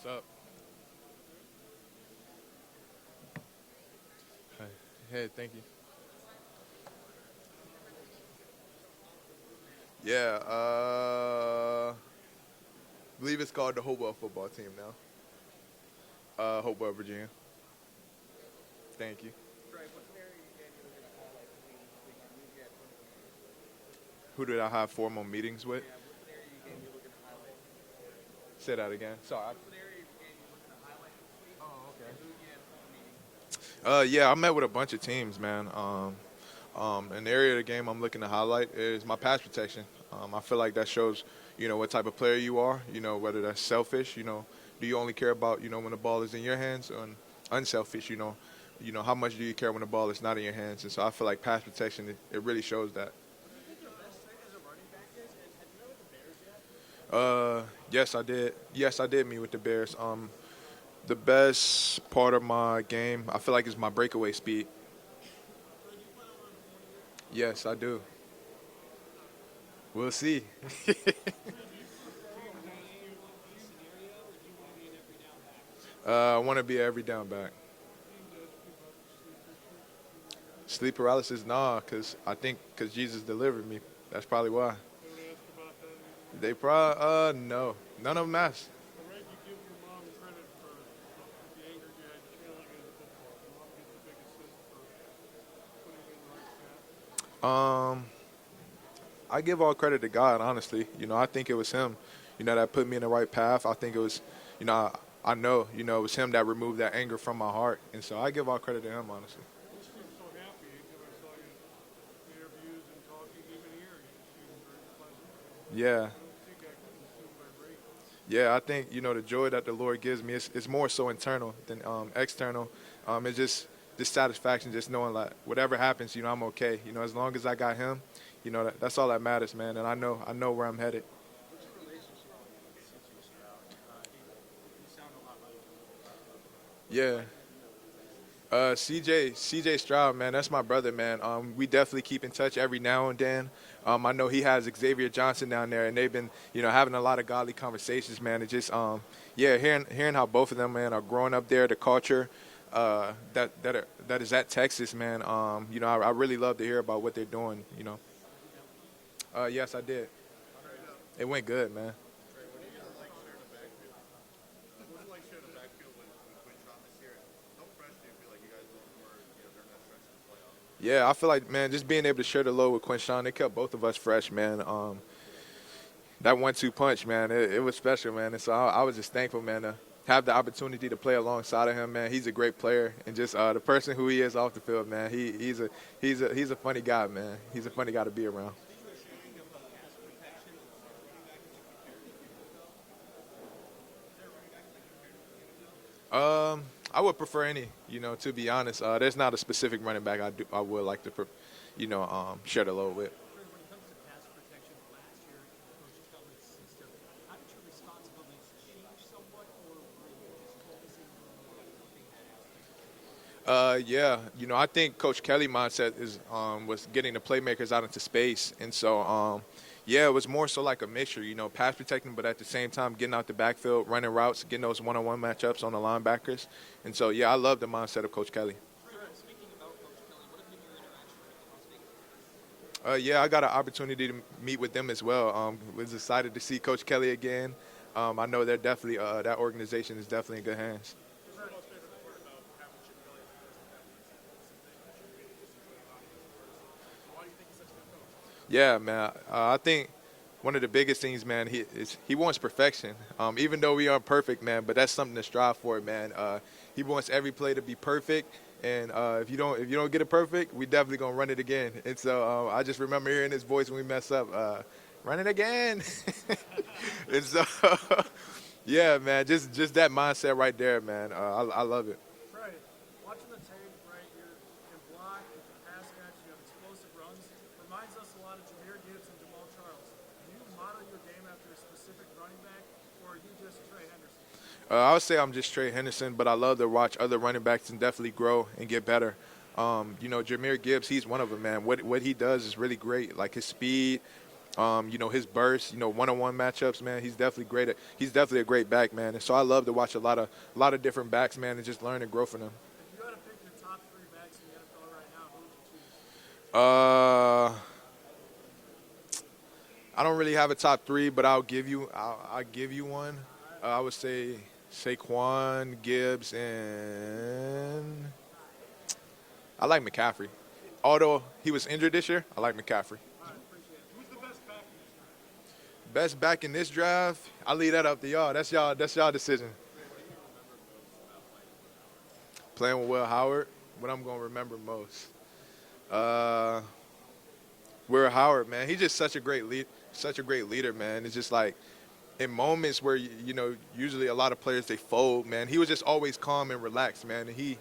What's up? Hey, hey, thank you. Yeah, I believe it's called the Hopewell football team now. Hopewell, Virginia. Thank you. Who did I have formal meetings with? Say that again. Sorry. Yeah, I met with a bunch of teams, man. An area of the game I'm looking to highlight is my pass protection. I feel like that shows, what type of player you are. Whether that's selfish. Do you only care about, when the ball is in your hands, or unselfish. How much do you care when the ball is not in your hands? And so I feel like pass protection, it really shows that. Yes, I did. Yes, I did meet with the Bears. The best part of my game, I feel like, is my breakaway speed. Yes, I do. We'll see. I want to be an every down back. Sleep paralysis, nah, cause Jesus delivered me. That's probably why. They probably no, none of them asked. Um, I give all credit to God, honestly. I think it was Him, that put me in the right path. I think it was, I know, it was Him that removed that anger from my heart, and so I give all credit to Him, honestly. Yeah, yeah. I think the joy that the Lord gives me is more so internal than external. It's just this satisfaction, just knowing like whatever happens, I'm okay. As long as I got Him, that's all that matters, man. And I know where I'm headed. Yeah. CJ Stroud, man, that's my brother, man. We definitely keep in touch every now and then. I know he has Xavier Johnson down there, and they've been, having a lot of godly conversations, man. It just, yeah, hearing how both of them, man, are growing up there, the culture that is at Texas, man. I really love to hear about what they're doing. Yes, I did. It went good, man. Yeah, I feel like, man, just being able to share the load with Quinshawn, it kept both of us fresh, man. That 1-2 punch, man, it was special, man. And so I was just thankful, man, to have the opportunity to play alongside of him, man. He's a great player, and just the person who he is off the field, man. He's a funny guy, man. He's a funny guy to be around. I would prefer any, to be honest. There's not a specific running back I would like to, share the load with. Yeah, I think Coach Kelly mindset is was getting the playmakers out into space, and so yeah, it was more so like a mixture, pass protecting, but at the same time getting out the backfield, running routes, getting those one-on-one matchups on the linebackers, and so yeah, I love the mindset of Coach Kelly. Yeah, I got an opportunity to meet with them as well. Was excited to see Coach Kelly again. I know they're definitely that organization is definitely in good hands. Yeah, man. I think one of the biggest things, man, he wants perfection. Even though we aren't perfect, man, but that's something to strive for, man. He wants every play to be perfect, and if you don't get it perfect, we definitely gonna run it again. And so I just remember hearing his voice when we mess up, run it again. And so yeah, man, just that mindset right there, man. I love it. Right. Watching the tape, right, you can block, you can pass catch, you have explosive runs. Reminds us a lot of Jameer Gibbs and Jamal Charles. Do you model your game after a specific running back, or are you just Trey Henderson? I would say I'm just Trey Henderson, but I love to watch other running backs and definitely grow and get better. Jameer Gibbs, he's one of them, man. What he does is really great. Like his speed, His burst, one-on-one matchups, man. He's definitely a great back, man. And so I love to watch a lot of different backs, man, and just learn and grow from them. If you had to pick your top three backs in the NFL right now, who would you choose? Uh, I don't really have a top three, but I'll give you one. I would say Saquon, Gibbs, and I like McCaffrey. Although he was injured this year, I like McCaffrey. All right, appreciate it. Who's the best back in this draft? Best back in this draft, I leave that up to y'all. That's y'all decision. Playing with Will Howard, what I'm gonna remember most. Uh, Will Howard, man, he's just such a great leader, man. It's just like in moments where usually a lot of players they fold, man. He was just always calm and relaxed, man. And he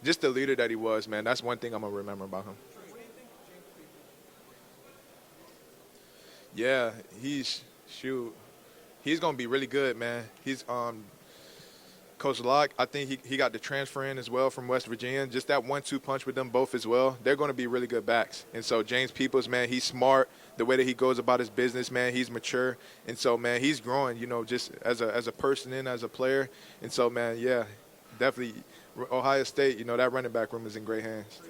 just the leader that he was, man. That's one thing I'm gonna remember about him. Yeah, he's gonna be really good, man. He's Coach Locke, I think he got the transfer in as well from West Virginia. Just that 1-2 punch with them both as well. They're going to be really good backs. And so James Peoples, man, he's smart. The way that he goes about his business, man, he's mature. And so, man, he's growing, just as a person and as a player. And so, man, yeah, definitely Ohio State, that running back room is in great hands.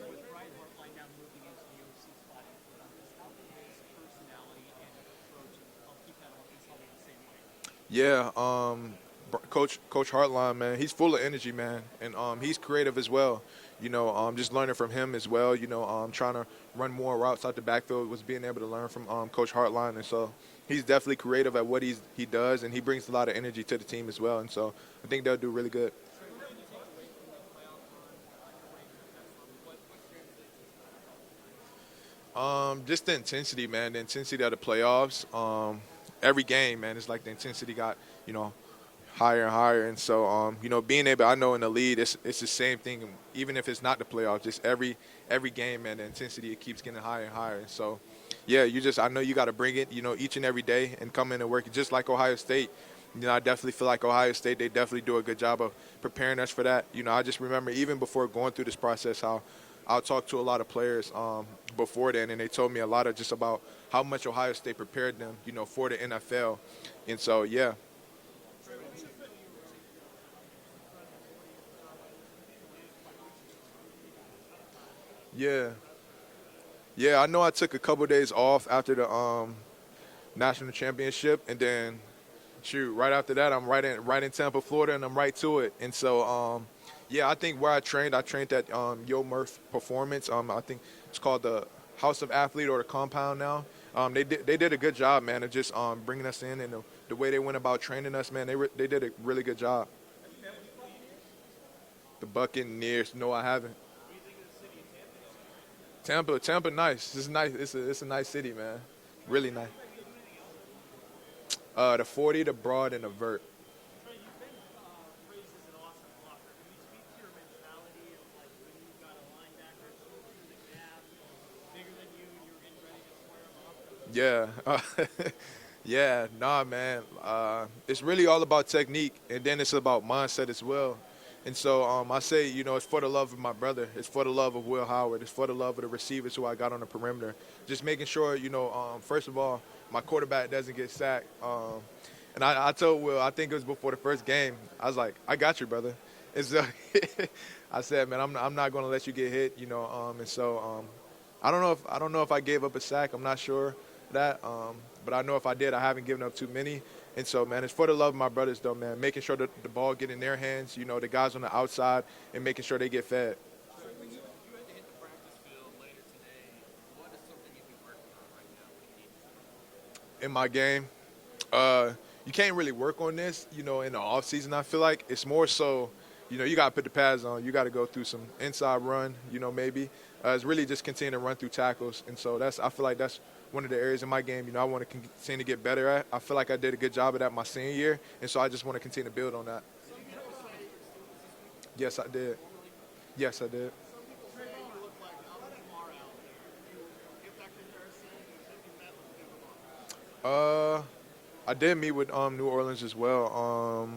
Yeah, Coach Hartline, man, he's full of energy, man, and he's creative as well. Just learning from him as well. Trying to run more routes out the backfield was being able to learn from Coach Hartline, and so he's definitely creative at what he does, and he brings a lot of energy to the team as well. And so I think they'll do really good. Just the intensity, man. The intensity of the playoffs. Every game, man, it's like the intensity got, higher and higher. And so, being able, I know in the lead, it's the same thing. Even if it's not the playoffs, just every game, man, the intensity, it keeps getting higher and higher. And so, yeah, I know you got to bring it, each and every day and come in and work. Just like Ohio State, I definitely feel like Ohio State, they definitely do a good job of preparing us for that. I just remember even before going through this process, how I'll talk to a lot of players before then, and they told me a lot of just about how much Ohio State prepared them, for the NFL. And so, yeah. Yeah. Yeah, I know I took a couple days off after the national championship, and then, right after that, I'm right in Tampa, Florida, and I'm right to it. And so, yeah, I think where I trained at Yo Murph Performance. I think it's called the House of Athlete or the Compound now. They did a good job, man, of just bringing us in, and the way they went about training us, man, they did a really good job. The Buccaneers, no, I haven't. Tampa, nice. It's nice. It's a nice city, man. Really nice. The 40, the Broad, and the Vert. Yeah. Yeah, nah, man. It's really all about technique, and then it's about mindset as well. And so I say, it's for the love of my brother. It's for the love of Will Howard. It's for the love of the receivers who I got on the perimeter. Just making sure, first of all, my quarterback doesn't get sacked. And I told Will, I think it was before the first game, I was like, I got you, brother. And so I said, man, I'm not going to let you get hit, And so I don't know if I gave up a sack. I'm not sure that. But I know if I did, I haven't given up too many. And so, man, it's for the love of my brothers, though, man, making sure that the ball get in their hands, the guys on the outside, and making sure they get fed. When you had to hit the practice field later today, what is something you've been working on right now? What you need? In my game, you can't really work on this, in the off season. I feel like it's more so, you got to put the pads on. You got to go through some inside run, maybe. It's really just continue to run through tackles. And so I feel like that's one of the areas in my game, I want to continue to get better at. I feel like I did a good job of that my senior year, and so I just want to continue to build on that. Yes, I did. Yes, I did. I did meet with New Orleans as well.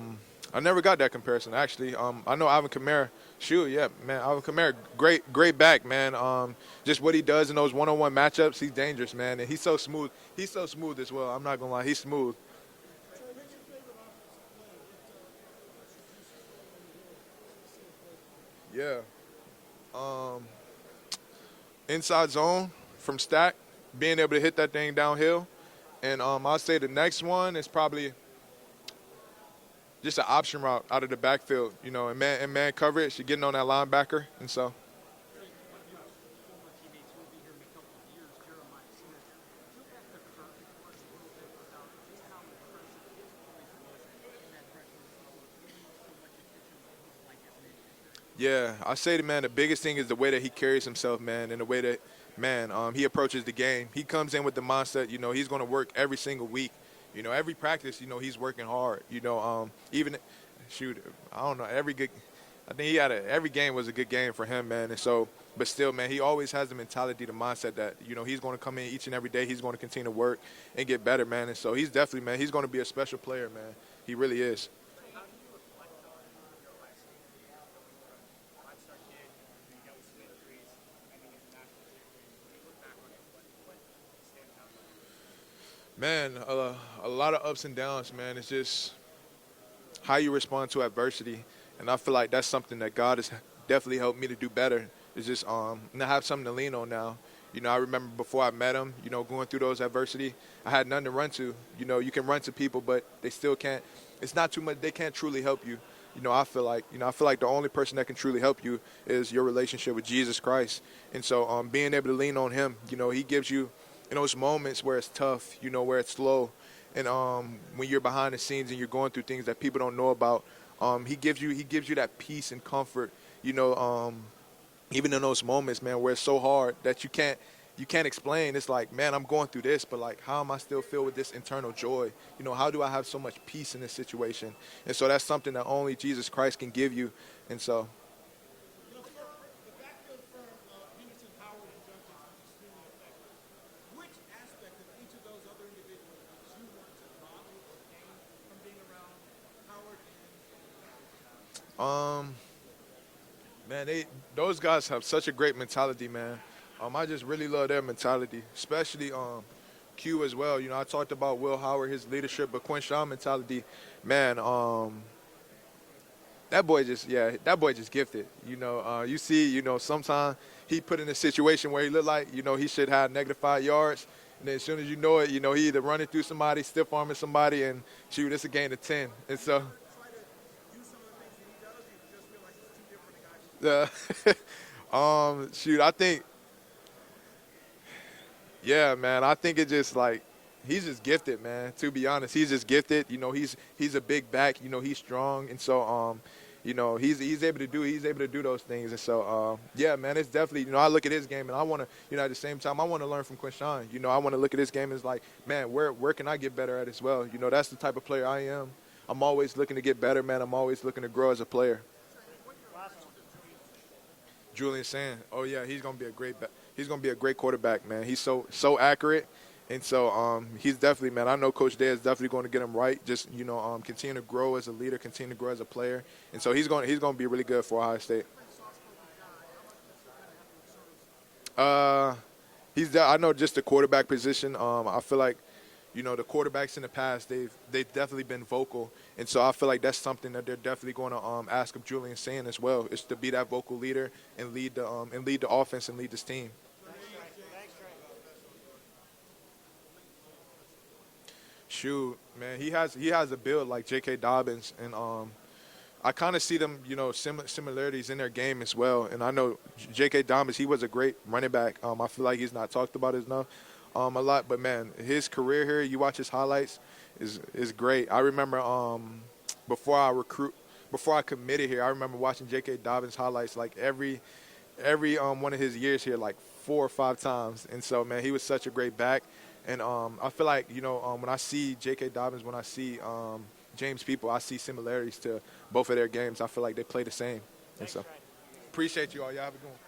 I never got that comparison actually. I know Alvin Kamara. Shoot, yeah, man. Alvin Kamara, great back, man. Just what he does in those one-on-one matchups, he's dangerous, man, and he's so smooth. He's so smooth as well. I'm not gonna lie, he's smooth. Yeah. Um, Inside zone from Stack, being able to hit that thing downhill, and I'll say the next one is probably just an option route out of the backfield, and man coverage. You're getting on that linebacker, and so. Yeah, I say that, man, the biggest thing is the way that he carries himself, man, and the way that, man, he approaches the game. He comes in with the mindset, he's going to work every single week. Every practice, he's working hard. Even, shoot, I don't know, I think every game was a good game for him, man. And so, but still, man, he always has the mentality, the mindset that, he's going to come in each and every day. He's going to continue to work and get better, man. And so he's definitely, man, he's going to be a special player, man. He really is. Man, a lot of ups and downs, man. It's just how you respond to adversity, and I feel like that's something that God has definitely helped me to do better. It's just not have something to lean on now. I remember before I met him, going through those adversity, I had nothing to run to. You can run to people, but they still can't. It's not too much. They can't truly help you. I feel like the only person that can truly help you is your relationship with Jesus Christ. And so being able to lean on him, he gives you in those moments where it's tough, where it's slow, and when you're behind the scenes and you're going through things that people don't know about, he gives you that peace and comfort, even in those moments, man, where it's so hard that you can't explain. It's like, man, I'm going through this, but like, how am I still filled with this internal joy? How do I have so much peace in this situation? And so that's something that only Jesus Christ can give you. And so. Man, those guys have such a great mentality, man. I just really love their mentality, especially Q as well. I talked about Will Howard, his leadership, but Quinshawn mentality, man. That boy just gifted. You see, sometimes he put in a situation where he looked like, he should have -5 yards. And then as soon as you know it, he either running through somebody, stiff arming somebody, and shoot, it's a gain of 10. And so. Shoot, I think, yeah, man, I think it just like, he's just gifted, man. To be honest, he's just gifted. He's a big back. He's strong, and so he's able to do those things. And so yeah, man, it's definitely, I look at his game and I want to, at the same time I want to learn from Quinshawn. I want to look at his game as like, man, where can I get better at as well? That's the type of player I am. I'm always looking to get better, man. I'm always looking to grow as a player. Julian Sand. Oh yeah, he's gonna be a great quarterback, man. He's so accurate, and so he's definitely, man. I know Coach Day is definitely going to get him right. Just continue to grow as a leader, continue to grow as a player, and so he's going to be really good for Ohio State. I know just the quarterback position. I feel like, the quarterbacks in the past, they've definitely been vocal. And so I feel like that's something that they're definitely going to ask of Julian Sand as well, is to be that vocal leader and lead the offense and lead this team. Shoot, man, he has a build like J.K. Dobbins, and I kind of see them, similarities in their game as well. And I know J.K. Dobbins, he was a great running back. I feel like he's not talked about enough. A lot, but man, his career here, you watch his highlights, is great. I remember before I committed here, I remember watching J.K. Dobbins highlights like every one of his years here, like 4 or 5 times. And so, man, he was such a great back. And I feel like, when I see J.K. Dobbins, when I see James People, I see similarities to both of their games. I feel like they play the same. And so, appreciate you all. Y'all have a good one.